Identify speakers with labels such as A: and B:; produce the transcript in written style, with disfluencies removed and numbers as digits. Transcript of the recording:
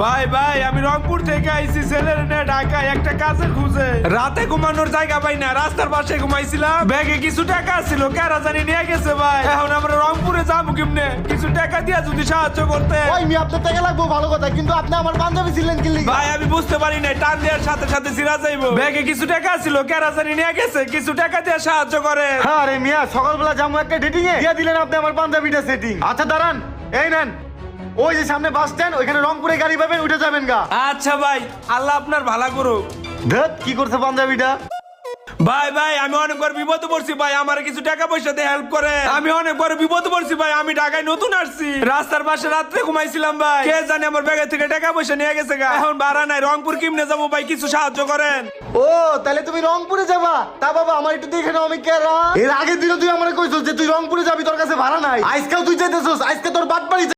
A: ভাই ভাই আমি রংপুর থেকে আইছি ছেলের নিয়ে ঢাকায় একটা কাজে খুঁজে রাতে ঘুমানোর জায়গা পাই না রাস্তার পাশে ঘুমাইছিলাম ব্যাগে কিছু টাকা ছিল কারা জানি নিয়ে গেছে ভাই এখন আমরা রংপুরে যাবো কেমনে কিছু টাকা দিয়া যদি সাহায্য করতে
B: ওই মি আপনার টাকা লাগবো ভালো কথা কিন্তু আপনি আমার বান্ধবী ছিলেন কি লিগা?
A: ভাই আমি বুঝতে পারি নাই টান দেওয়ার সাথে সাথে সিরা যাইবো ব্যাগে কিছু টাকা ছিল কারা জানি নিয়ে গেছে কিছু টাকা দিয়ে সাহায্য করে
B: হ্যাঁ রে মিয়া সকালবেলা যাবো একটা ডেটিং এ দিয়ে দিলেন আপনি আমার বান্ধবীটা সেটিং। আচ্ছা দাঁড়ান এই নেন ওই যে সামনে বাস স্ট্যান্ড ওইখানে রংপুরে গাড়ি পাবেন উঠে যাবেন গা।
A: আচ্ছা ভাই আল্লাহ আপনার ভালো করুক।
B: ধত কি করছে বান্ধবীটা?
A: ভাই ভাই আমি অনেক বড় বিপদে পড়ছি ভাই আমার কিছু টাকা পয়সা দিয়ে হেল্প করে আমি অনেক বড় বিপদে পড়ছি ভাই আমি ঢাকায় নতুন আসছি রাস্তার পাশে রাত্রে ঘুমাইছিলাম ভাই কে জানে আমার ব্যাগের থেকে টাকা পয়সা নিয়ে গেছে গা এখন ভাড়া নাই রংপুর কিমনে যাবো ভাই কিছু সাহায্য করেন।
B: ও তাহলে তুমি রংপুরে যাবা? তা বাবা আমার একটু দেখে নাও আমি কেরা। এর আগের দিনও তুই আমারে কইছস যে তুই রংপুরে যাবি তোর কাছে ভাড়া নাই আজকেও তুই যাইতেছস আজকে তোর বাট বাড়ি